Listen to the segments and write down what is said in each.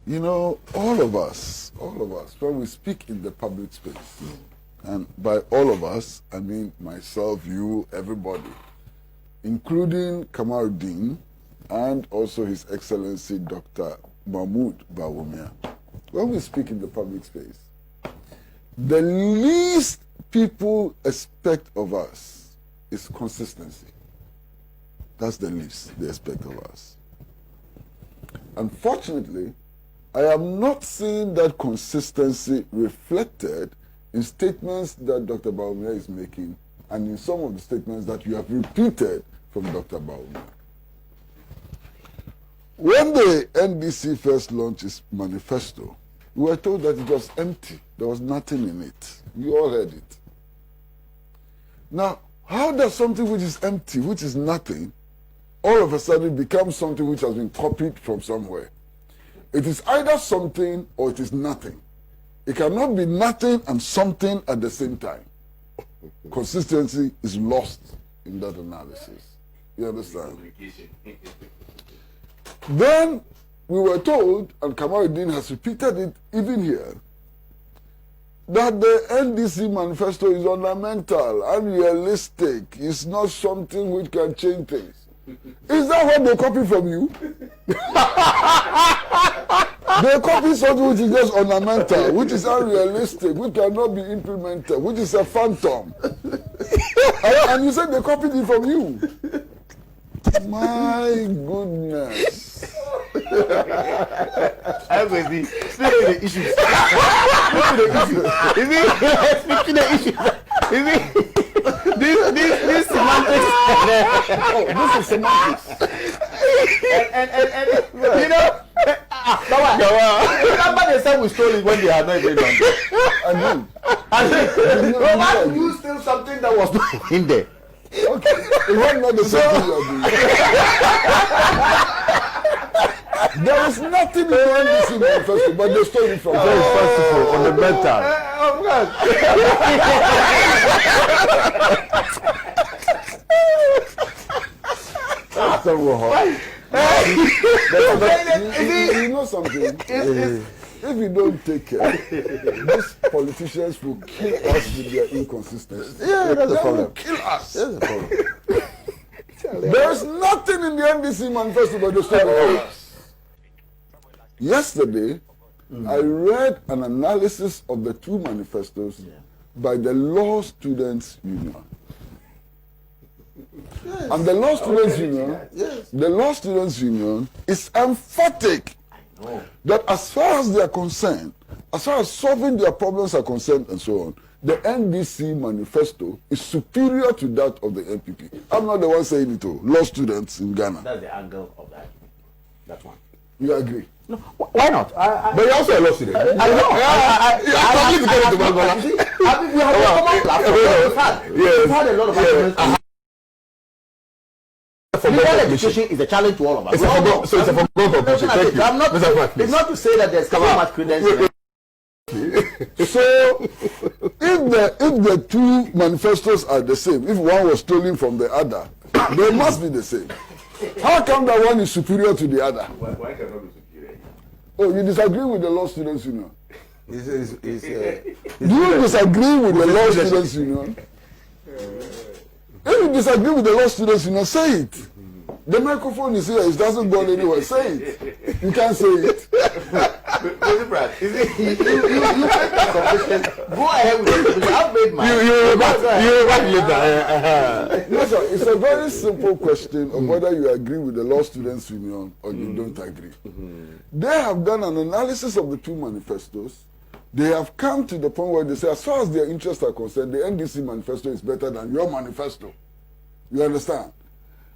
You know, all of us, when we speak in the public space, and by all of us, I mean myself, you, everybody, including Kamaruddin and also His Excellency Dr. Mahmoud Bawumia, when we speak in the public space, the least people expect of us is consistency. That's the least they expect of us. Unfortunately, I am not seeing that consistency reflected in statements that Dr. Bawumia is making and in some of the statements that you have repeated from Dr. Bawumia. When the NDC first launched its manifesto, we were told that it was empty. There was nothing in it. We all heard it. Now, how does something which is empty, which is nothing, all of a sudden become something which has been copied from somewhere? It is either something or it is nothing. It cannot be nothing and something at the same time. Consistency is lost in that analysis. You understand? Then we were told, and Kamaruddin has repeated it even here, that the NDC manifesto is ornamental, unrealistic. It's not something which can change things. Is that what they copy from you? They copy something which is just ornamental, which is unrealistic, which cannot be implemented, which is a phantom. and you said they copied it from you. My goodness. I'm going to speak the issues. Speak the issues. This semantics. Oh, this is semantics. And you know, remember they said we stole it when they had not even done it. Why would you steal something that was not in there? Okay, it was not the same thing you're doing. There is nothing in the NDC manifesto, but they stole it from very festival on the mental. You know something? If you don't take care, these politicians will kill us with their inconsistency. Yeah, that's a problem. They will kill us. That's a problem. There is nothing in the NDC manifesto but the story of us. Yesterday, I read an analysis of the two manifestos by the Law Students Union. Yes. And the Law Students Union, the Law Students Union is emphatic that as far as they are concerned, as far as solving their problems are concerned and so on, the NDC manifesto is superior to that of the NPP. I'm not the one saying it all. Law students in Ghana. That's the angle of that. That one. You agree? No, why not? But you're also a law student. I know. I we have a common platform. We've had a lot of arguments. Legal education is a challenge to all of us. So it's a foregone conclusion. Thank you. It's not to say that there's so much credence. So, if the two manifestos are the same, if one was stolen from the other, they must be the same. How come that one is superior to the other? Why cannot be superior? Oh, you disagree with the Law Students Union? Do you disagree with the Law Students Union? If you disagree with the Law Students Union, say it. The microphone is here, it doesn't go anywhere. Say it. You can't say it. Mr. Brad, you make that submission. Go ahead with it. I've made mine. You're right later. No, sir, it's a very simple question of whether you agree with the Law Students Union or you don't agree. They have done an analysis of the two manifestos. They have come to the point where they say, as far as their interests are concerned, the NDC manifesto is better than your manifesto. You understand?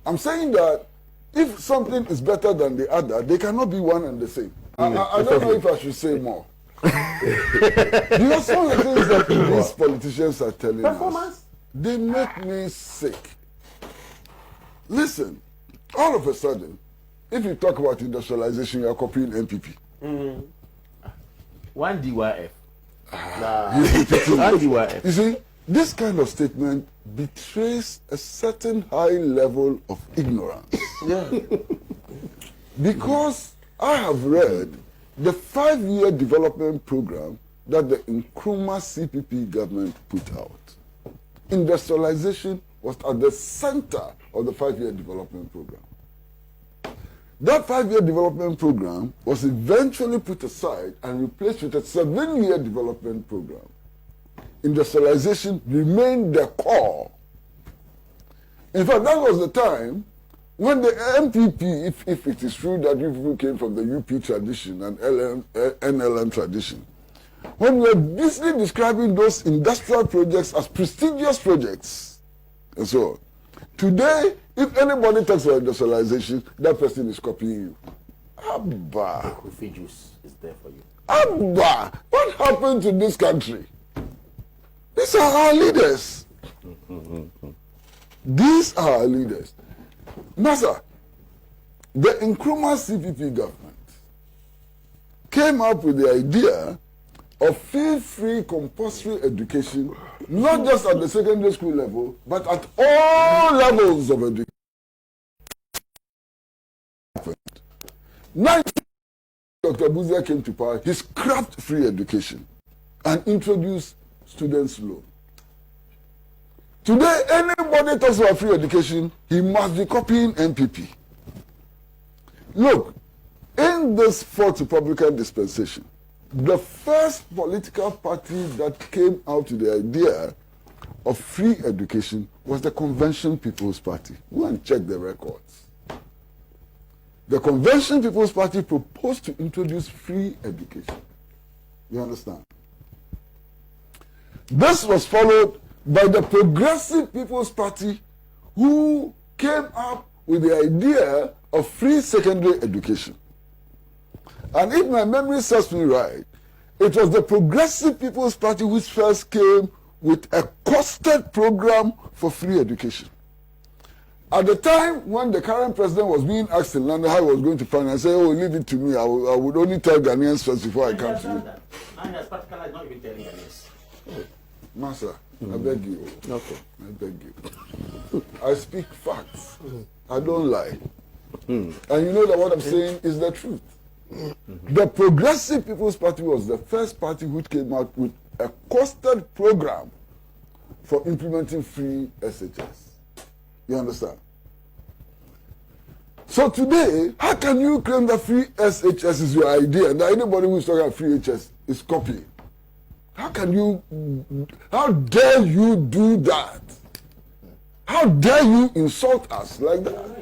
I'm saying that if something is better than the other, they cannot be one and the same. I don't know if I should say more. Because some of the things that these politicians are telling us, they make me sick. Listen, all of a sudden, if you talk about industrialization, you are copying NPP. One DYF. You see, this kind of statement betrays a certain high level of ignorance. Yeah. Because I have read the 5-year development program that the Nkrumah CPP government put out. Industrialization was at the center of the 5-year development program. That 5-year development program was eventually put aside and replaced with a 7-year development program. Industrialization remained the core. In fact, that was the time when the MPP, if it is true that you people came from the UP tradition and NLM tradition, when we were busily describing those industrial projects as prestigious projects and so on. Today, if anybody talks about industrialization, that person is copying you. Abba. Coffee juice is there for you. Abba. What happened to this country? These are our leaders. These are our leaders. Master, the Nkrumah CPP government came up with the idea of fee-free compulsory education, not just at the secondary school level, but at all levels of education. Now, Dr. Buzia came to power, he scrapped free education and introduced students' loan. Today, anybody talks about free education, he must be copying NPP. Look, in this Fourth Republican dispensation, the first political party that came out with the idea of free education was the Convention People's Party. Go and check the records. The Convention People's Party proposed to introduce free education. You understand? This was followed by the Progressive People's Party, who came up with the idea of free secondary education. And if my memory serves me right, it was the Progressive People's Party which first came with a costed program for free education. At the time when the current president was being asked in London how he was going to finance, I said, oh, leave it to me. I would only tell Ghanaians first before I come to you. And as particular is not even telling Ghanaians. Master, I beg you. Okay. I beg you. I speak facts. I don't lie. And you know that what I'm saying is the truth. The Progressive People's Party was the first party which came out with a costed program for implementing free SHS. You understand? So today, how can you claim that free SHS is your idea and that anybody who is talking about free HS is copying? How dare you do that? How dare you insult us like that?